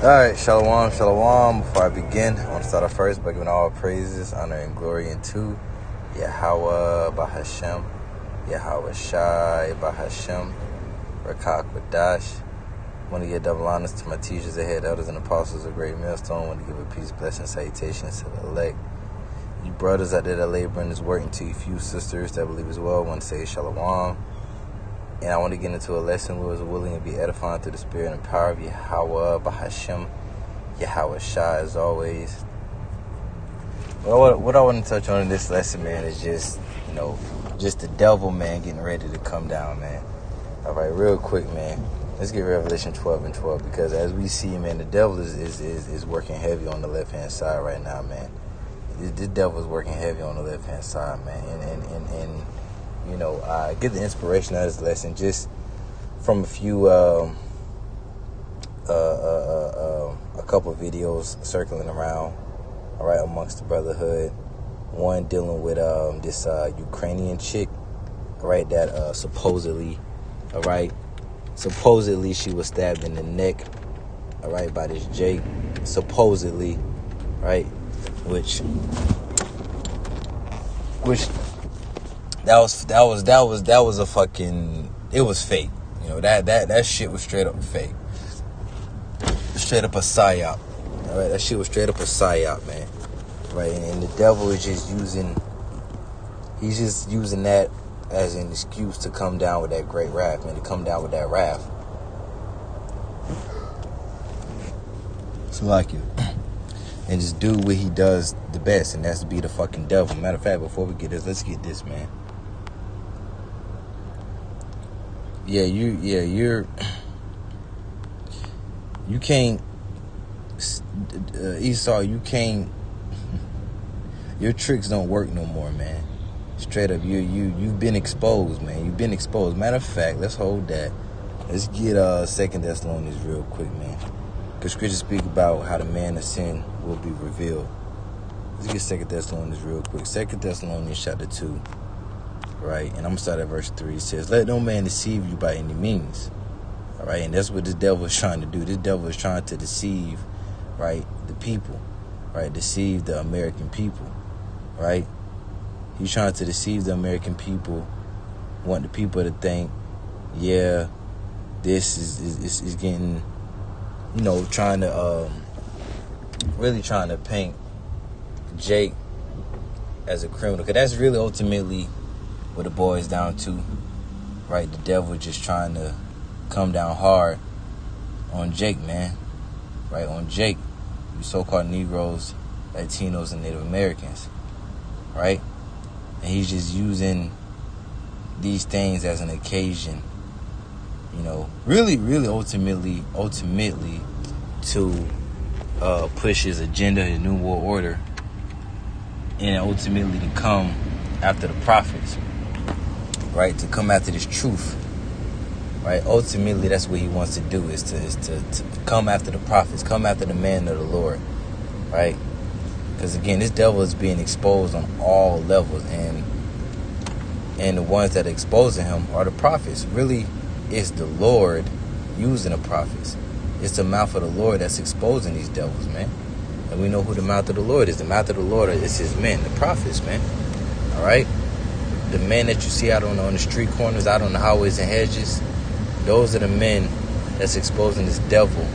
Alright, shalom, shalom. Before I begin, I want to start off first by giving all praises, honor, and glory unto Yahweh Bahashem, Yahweh Shai Bahashem, Rakak Badash. I want to give double honors to my teachers, the head elders, and apostles of Great Millstone. I want to give a peace, blessing, salutations to the elect. You brothers out there that labor in this work, and to you few sisters that believe as well, I want to say shalom. And I want to get into a lesson where we're willing to be edifying through the spirit and power of Yahweh Bahashem, Yahweh Shai, as always. Well, what I want to touch on in this lesson, man, is just the devil, man, getting ready to come down, man. All right, real quick, man. Let's get Revelation 12:12, because as we see, man, the devil is working heavy on the left-hand side right now, man. The devil is working heavy on the left-hand side, man. And I get the inspiration out of this lesson just from a few, a couple of videos circling around, all right, amongst the brotherhood. One dealing with this Ukrainian chick, all right, that supposedly she was stabbed in the neck, all right, by this Jake, supposedly, right, which that was a fucking, it was fake. That shit was straight up fake. Straight up a psyop. All right, that shit was straight up a psyop, man. Right, and the devil is just using that as an excuse to come down with that great wrath, man, to come down with that wrath. So like you. And just do what he does the best, and that's to be the fucking devil. Matter of fact, before we get this, let's get this, man. You can't, Esau, you can't, your tricks don't work no more, man. Straight up, you've been exposed, man. You've been exposed. Matter of fact, let's hold that. Let's get 2 Thessalonians real quick, man. Because scriptures speak about how the man of sin will be revealed. Let's get 2 Thessalonians real quick. 2 Thessalonians chapter 2. Right, and I'm going to start at verse 3. It says, "Let no man deceive you by any means." All right, and that's what the devil is trying to do. This devil is trying to deceive, right, the people. Right, deceive the American people. Right? He's trying to deceive the American people, want the people to think, yeah, this is getting, trying to, really trying to paint Jake as a criminal. Because that's really ultimately what it boils down to, right? The devil just trying to come down hard on Jake, man. Right, on Jake, you so-called Negroes, Latinos, and Native Americans. Right? And he's just using these things as an occasion, really ultimately to push his agenda, his new world order, and ultimately to come after the prophets, right? To come after this truth, right? Ultimately, that's what he wants to do, is to come after the prophets, come after the man of the Lord, right? Because again, this devil is being exposed on all levels, and the ones that are exposing him are the prophets. Really, it's the Lord using the prophets. It's the mouth of the Lord that's exposing these devils, man. And we know who the mouth of the Lord is. The mouth of the Lord is his men, the prophets, man. All right? The men that you see out on the street corners, out on the highways and hedges, those are the men that's exposing this devil.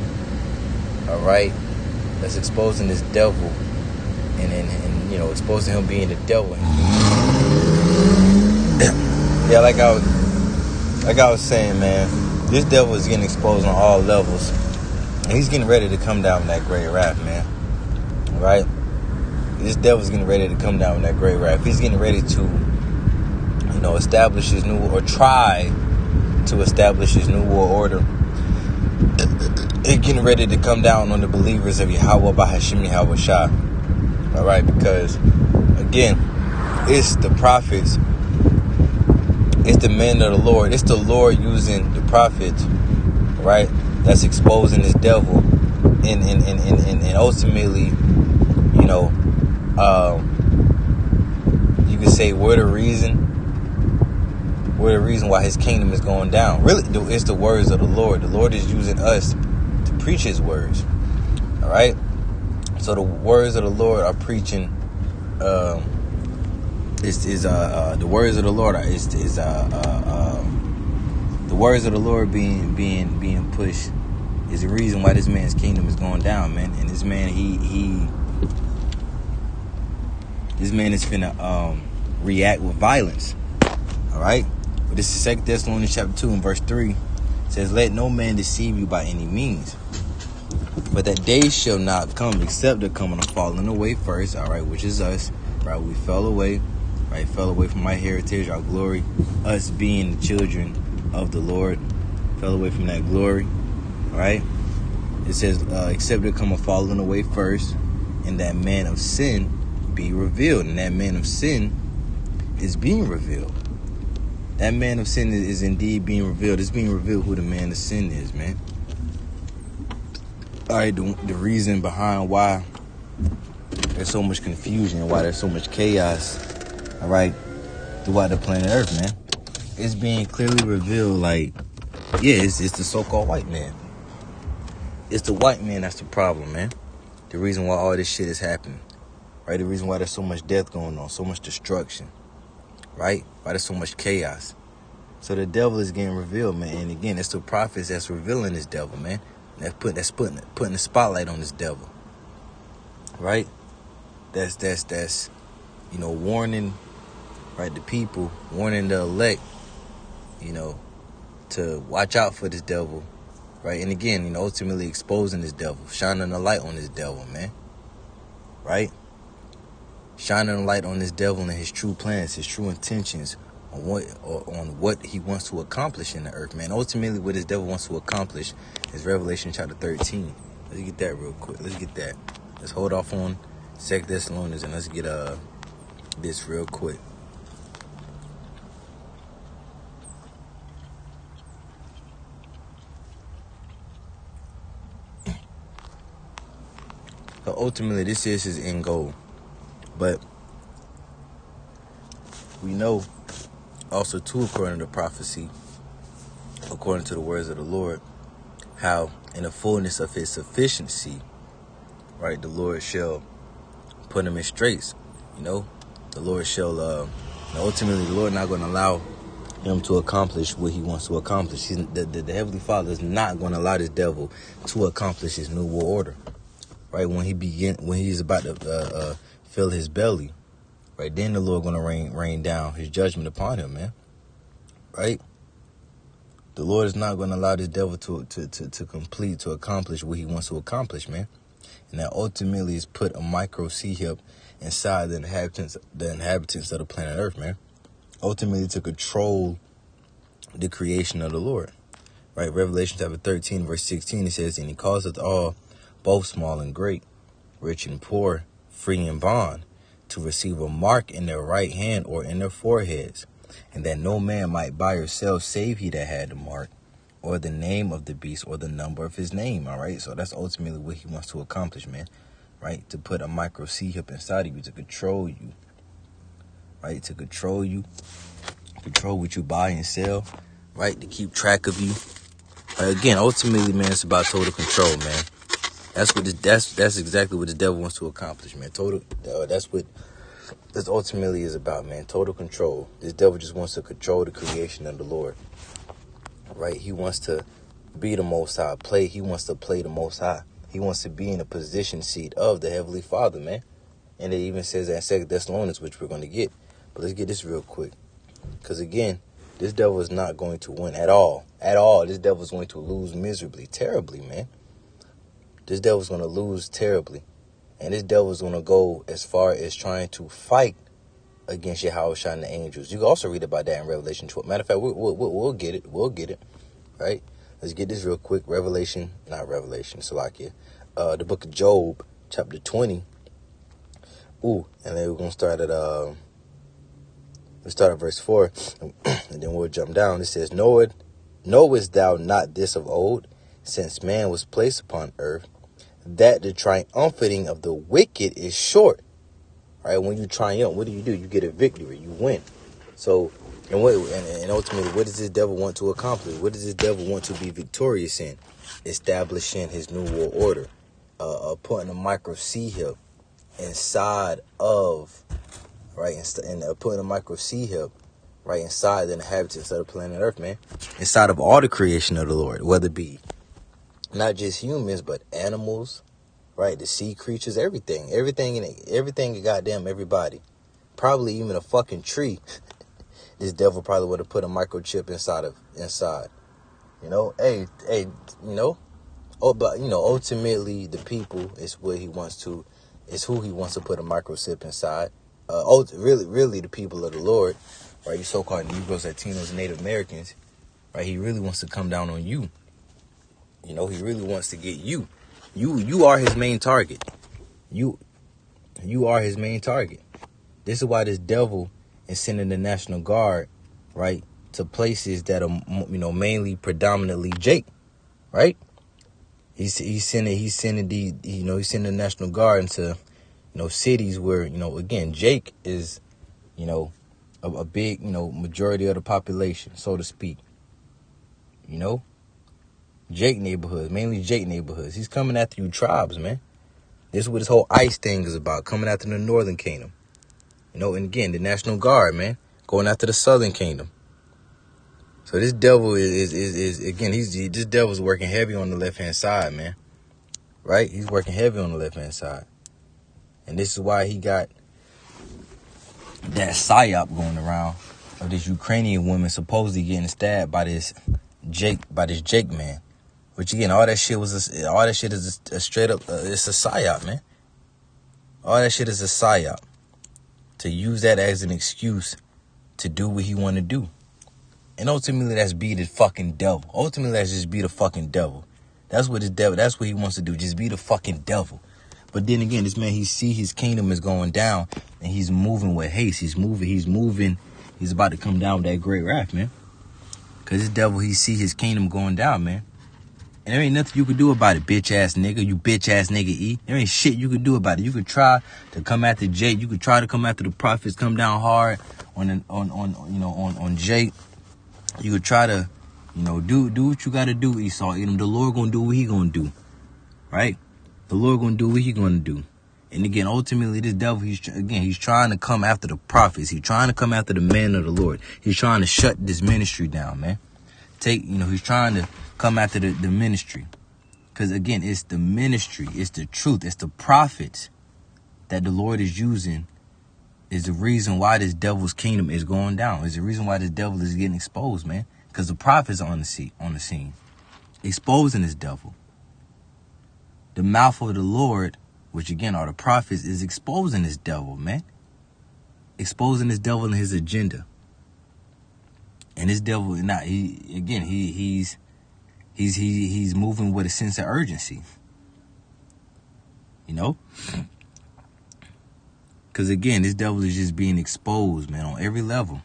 All right? That's exposing this devil and exposing him being the devil. Yeah, like I was saying, man, this devil is getting exposed on all levels. And he's getting ready to come down with that great wrath, man. Right? This devil's getting ready to come down with that great wrath. He's getting ready to, establish his new, or try to establish his new world order. It's getting ready to come down on the believers of Yahweh Bahashem, Yahweh Shai. All right? Because, again, it's the prophets. It's the men of the Lord. It's the Lord using the prophets, right? That's exposing this devil, and ultimately, you could say we're the reason why his kingdom is going down. Really, it's the words of the Lord. The Lord is using us to preach his words. All right. So the words of the Lord are preaching. The words of the Lord are the words of the Lord being pushed is the reason why this man's kingdom is going down, man. And this man this man is finna react with violence. All right. But this is 2 Thessalonians chapter 2 and verse 3. It says, "Let no man deceive you by any means. But that day shall not come except the coming of falling away first," all right, which is us, right? We fell away, right? Fell away from our heritage, our glory, us being the children of the Lord, fell away from that glory, all right? It says, except the come of falling away first, and that man of sin be revealed. And that man of sin is being revealed. That man of sin is indeed being revealed. It's being revealed who the man of sin is, man. All right, the reason behind why there's so much confusion, why there's so much chaos, all right, throughout the planet Earth, man, it's being clearly revealed. Like, yeah, it's the so-called white man. It's the white man that's the problem, man. The reason why all this shit is happening, right? The reason why there's so much death going on, so much destruction, right? Why there's so much chaos. So the devil is getting revealed, man. And again, it's the prophets that's revealing this devil, man. That's putting the spotlight on this devil, right? That's warning, right, the people, warning the elect, to watch out for this devil, right? And again, ultimately exposing this devil, shining a light on this devil, man, right? Shining a light on this devil and his true plans, his true intentions, on what he wants to accomplish in the earth, man. Ultimately, what this devil wants to accomplish is Revelation chapter 13. Let's get that real quick. Let's get that. Let's hold off on 2 Thessalonians and let's get this real quick. So ultimately, this is his end goal, but we know also too, according to prophecy, according to the words of the Lord, how in the fullness of his sufficiency, right, the Lord shall put him in straits. The Lord shall ultimately the Lord not going to allow him to accomplish what he wants to accomplish. The Heavenly Father is not going to allow this devil to accomplish his new world order, right? When he's about to fill his belly, right, then the Lord going to rain down his judgment upon him, man. Right? The Lord is not going to allow this devil to accomplish what he wants to accomplish, man. And that ultimately is put a micro C-hip inside the inhabitants of the planet Earth, man. Ultimately to control the creation of the Lord. Right? Revelation chapter 13, verse 16, it says, "And he causeth all, both small and great, rich and poor, free and bond, to receive a mark in their right hand or in their foreheads, and that no man might buy or sell save he that had the mark, or the name of the beast, or the number of his name." All right, so that's ultimately what he wants to accomplish, man. Right, to put a micro C-hip inside of you to control you. Right, to control you, control what you buy and sell. Right, to keep track of you. Again, ultimately, man, it's about total control, man. That's exactly what the devil wants to accomplish, man. That's ultimately is about, man. Total control. This devil just wants to control the creation of the Lord. Right? He wants to be the Most High. He wants to play the Most High. He wants to be in a position seat of the Heavenly Father, man. And it even says that in 2 Thessalonians, which we're going to get. But let's get this real quick. Because again, this devil is not going to win at all. At all. This devil is going to lose miserably, terribly, man. This devil's going to lose terribly. And this devil's going to go as far as trying to fight against Yahushua and the angels. You can also read about that in Revelation 12. Matter of fact, we'll get it. We'll get it. Right? Let's get this real quick. Salakia. The book of Job, chapter 20. And then we're going to start at verse 4. And then we'll jump down. It says, "Knowest thou not this of old, since man was placed upon earth, that the triumphing of the wicked is short." Right? When you triumph, what do? You get a victory. You win. So, and ultimately, what does this devil want to accomplish? What does this devil want to be victorious in? Establishing his new world order. putting a micro C hip inside of, right, and putting a micro C hip right inside the inhabitants of the planet Earth, man. Inside of all the creation of the Lord, whether it be not just humans, but animals, right? The sea creatures, everything and goddamn everybody. Probably even a fucking tree. This devil probably would have put a microchip inside. You know, hey, you know. Oh, but you know, ultimately the people is who he wants to put a microchip inside. Really the people of the Lord, right? You so-called Negroes, Latinos, and Native Americans, right? He really wants to come down on you. You know, he really wants to get you. You are his main target. You are his main target. This is why this devil is sending the National Guard, right, to places that are, you know, mainly predominantly Jake, right? He's sending the National Guard into, you know, cities where, you know, again, Jake is, you know, a big, you know, majority of the population, so to speak. You know, Jake neighborhoods, mainly Jake neighborhoods. He's coming after you tribes, man. This is what this whole ICE thing is about, coming after the Northern Kingdom. You know, and again, the National Guard, man, going after the Southern Kingdom. So this devil is again, this devil's working heavy on the left-hand side, man. Right? He's working heavy on the left-hand side. And this is why he got that psyop going around of this Ukrainian woman supposedly getting stabbed by this Jake man. Which again, all that shit is a straight up, it's a psyop, man. All that shit is a psyop. To use that as an excuse to do what he want to do. And ultimately, that's be the fucking devil. Ultimately, that's just be the fucking devil. That's what he wants to do. Just be the fucking devil. But then again, this man, he see his kingdom is going down, and he's moving with haste. He's moving. He's about to come down with that great wrath, man. Because this devil, he see his kingdom going down, man. And there ain't nothing you could do about it, bitch ass nigga. You bitch ass nigga E. There ain't shit you could do about it. You could try to come after Jake. You could try to come after the prophets. Come down hard on Jake. You could try to, you know, do what you gotta do, Esau. You know, the Lord gonna do what he gonna do, right? The Lord gonna do what he gonna do. And again, ultimately, this devil, he's trying to come after the prophets. He's trying to come after the men of the Lord. He's trying to shut this ministry down, man. He's trying to come after the ministry. Because again, it's the ministry, it's the truth, it's the prophets that the Lord is using is the reason why this devil's kingdom is going down. Is the reason why this devil is getting exposed, man. Because the prophets are on the scene, exposing this devil. The mouth of the Lord, which again are the prophets, is exposing this devil, man. Exposing this devil and his agenda. And this devil, he's moving with a sense of urgency. You know? Because again, this devil is just being exposed, man, on every level.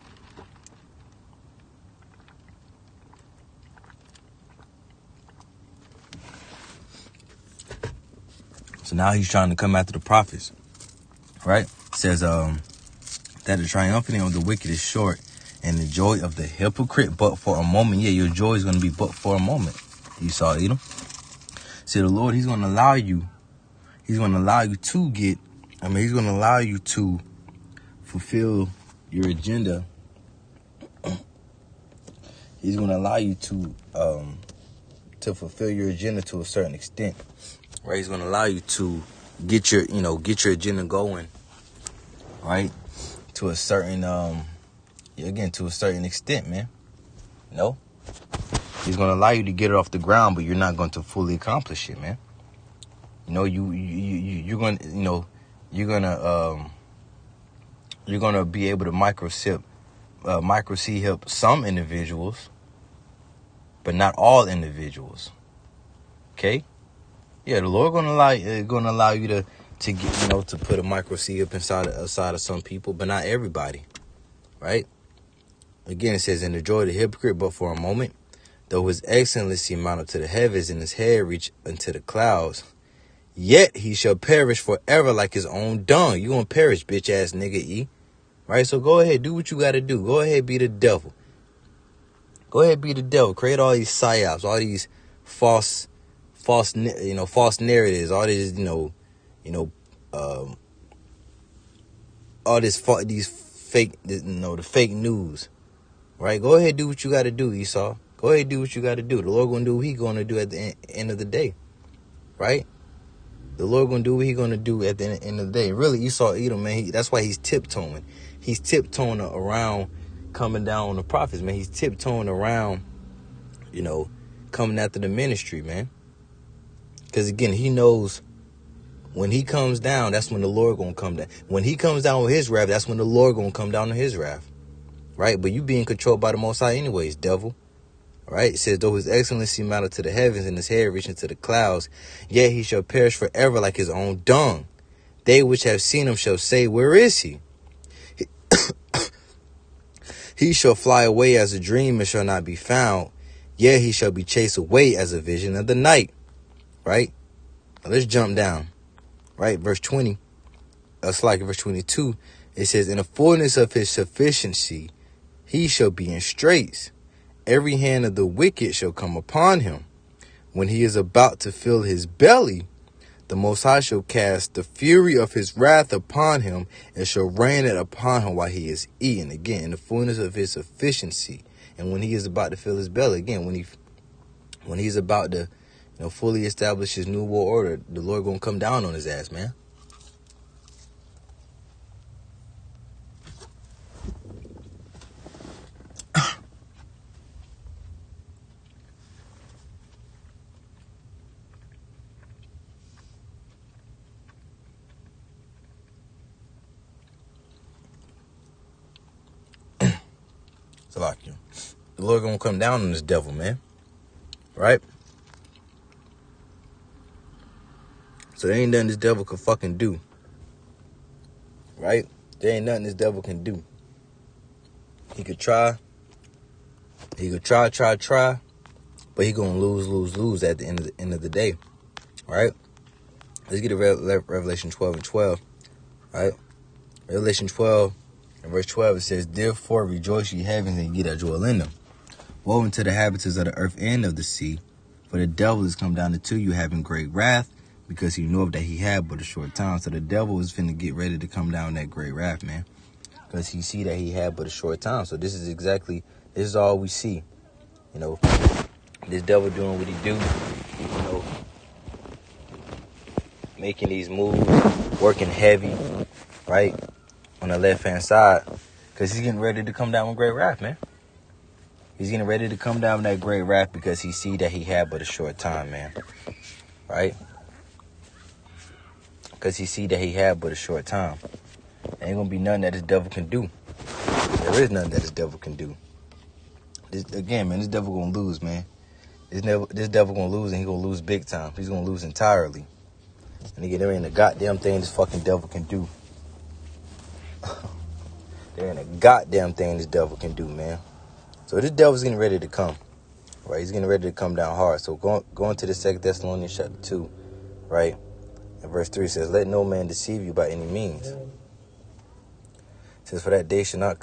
So now he's trying to come after the prophets, right? It says that the triumphing of the wicked is short, and the joy of the hypocrite but for a moment. Yeah, your joy is going to be but for a moment. You saw Edom. See, the Lord, he's going to allow you to fulfill your agenda. He's going to allow you to fulfill your agenda to a certain extent. Right? He's going to allow you to get your agenda going, right? To a certain extent, man. You know? He's going to allow you to get it off the ground, but you're not going to fully accomplish it, man. You know, you're going to be able to micro C help some individuals, but not all individuals. Okay? Yeah, the Lord going to allow you to get, you know, to put a micro C up inside of some people, but not everybody. Right? Again, it says, "And the joy of the hypocrite, but for a moment, though his excellency mount up to the heavens and his head reach unto the clouds, yet he shall perish forever like his own dung." You gonna perish, bitch ass nigga E. Right? So go ahead, do what you gotta do. Go ahead, be the devil. Go ahead, be the devil. Create all these psyops, all these false false narratives, all this, all this these fake, the fake news, right? Go ahead, do what you got to do, Esau. Go ahead, do what you got to do. The Lord gonna do what He gonna do at the end of the day, right? The Lord gonna do what He gonna do at the end of the day. Really, Esau, Edom, man. That's why he's tiptoeing. He's tiptoeing around coming down on the prophets, man. He's tiptoeing around, coming after the ministry, man. Because again, he knows when he comes down, that's when the Lord gonna come down. When he comes down with his wrath, that's when the Lord gonna come down on his wrath, right? But you being controlled by the Most High anyways, devil. Right? It says, though his excellency mounted to the heavens and his head reaching to the clouds, yet he shall perish forever like his own dung. They which have seen him shall say, where is he? He shall fly away as a dream and shall not be found. Yet he shall be chased away as a vision of the night. Right? Now let's jump down. Right? Verse 20. It's like verse 22. It says, in the fullness of his sufficiency, he shall be in straits. Every hand of the wicked shall come upon him. When he is about to fill his belly, the Most High shall cast the fury of his wrath upon him and shall rain it upon him while he is eating. Again, in the fullness of his sufficiency. And when he is about to fill his belly, again, when he's about to fully establish his new world order, the Lord gonna come down on his ass, man. So like the Lord gonna come down on this devil, man. Right? So there ain't nothing this devil can fucking do. Right? There ain't nothing this devil can do. He could try. He could try, but he gonna lose at the end of the day. Right? Let's get to Revelation 12 and 12. Right? Revelation 12 and verse 12, it says, therefore rejoice ye heavens and ye that dwell in them. Woe unto the inhabitants of the earth and of the sea, for the devil is come down unto you having great wrath, because he knoweth that he had but a short time. So the devil is finna get ready to come down that great wrath, man, because he see that he had but a short time. So this is all we see. This devil doing what he do, making these moves, working heavy, right, on the left-hand side, because he's getting ready to come down with great wrath, man. He's getting ready to come down with that great wrath because he see that he had but a short time, man. Right? Because he see that he had but a short time. There ain't going to be nothing that this devil can do. There is nothing that this devil can do. This devil going to lose, man. This devil going to lose, and he going to lose big time. He's going to lose entirely. And again, there ain't a goddamn thing this fucking devil can do. There ain't a goddamn thing this devil can do, man. So this devil's getting ready to come, right? He's getting ready to come down hard. So going to the 2 Thessalonians chapter 2, right? And verse 3 says, let no man deceive you by any means. It says, for that day shall not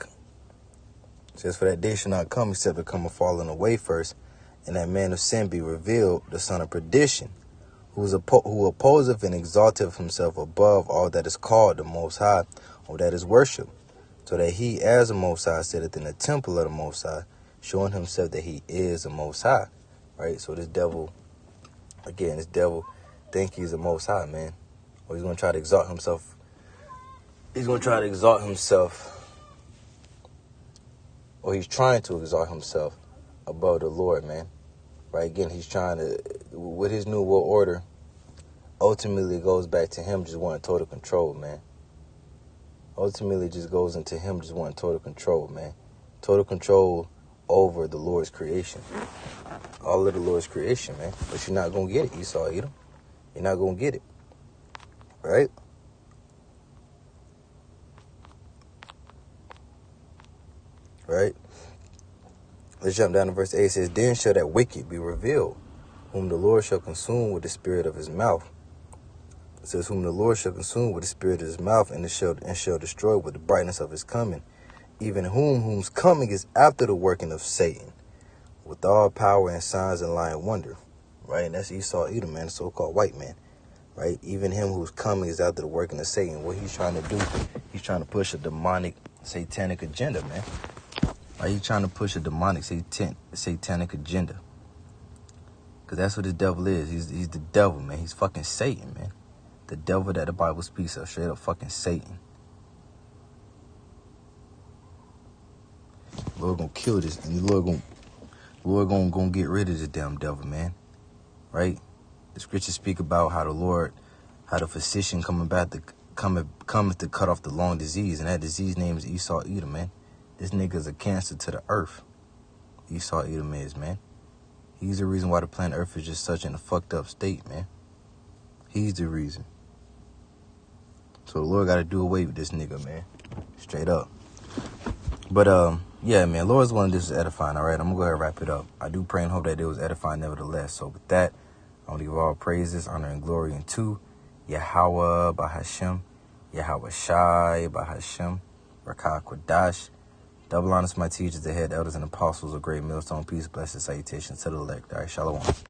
come except there come a falling away first, and that man of sin be revealed, the son of perdition, who opposeth and exalteth himself above all that is called the Most High, or that is worship, so that he as the Most High sitteth in the temple of the Most High, showing himself that he is the Most High, right? So this devil think he's the Most High, man. Or he's going to try to exalt himself. Or he's trying to exalt himself above the Lord, man. Right? Again, he's trying to, with his new world order, ultimately it goes back to him just wanting total control, man. Ultimately it just goes into him just wanting total control, man. Total control over the Lord's creation. All of the Lord's creation, man. But you're not going to get it, Esau, Edom. You're not going to get it. Right? Right? Let's jump down to verse 8. It says, then shall that wicked be revealed, whom the Lord shall consume with the spirit of his mouth. It says, whom the Lord shall consume with the spirit of his mouth, and shall destroy with the brightness of his coming, even whose coming is after the working of Satan, with all power and signs and lying wonder. right? And that's Esau, Edom, man, the so-called white man, right? Even him who's coming is after the working of Satan. What he's trying to do, he's trying to push a demonic, satanic agenda, man. Right? He's trying to push a demonic, satanic agenda. Because that's what the devil is. He's the devil, man. He's fucking Satan, man. The devil that the Bible speaks of, straight up fucking Satan. Lord gonna kill this, and the Lord gonna get rid of this damn devil, man. Right? The scriptures speak about how the physician cometh to cut off the long disease, and that disease name is Esau Edom, man. This nigga's a cancer to the earth. Esau Edom is, man. He's the reason why the planet Earth is just such in a fucked up state, man. He's the reason. So the Lord got to do away with this nigga, man. Straight up. But, yeah, man, Lord's wanted this is edifying, all right? I'm going to go ahead and wrap it up. I do pray and hope that it was edifying nevertheless. So with that, I want to give all praises, honor, and glory unto Yahweh, Bahashem, Yahweh Shai, Bahashem, Rakah Quadash. Double honors my teachers, the head elders and apostles of Great Millstone. Peace, blessings, salutations to the elect. All right, shalom.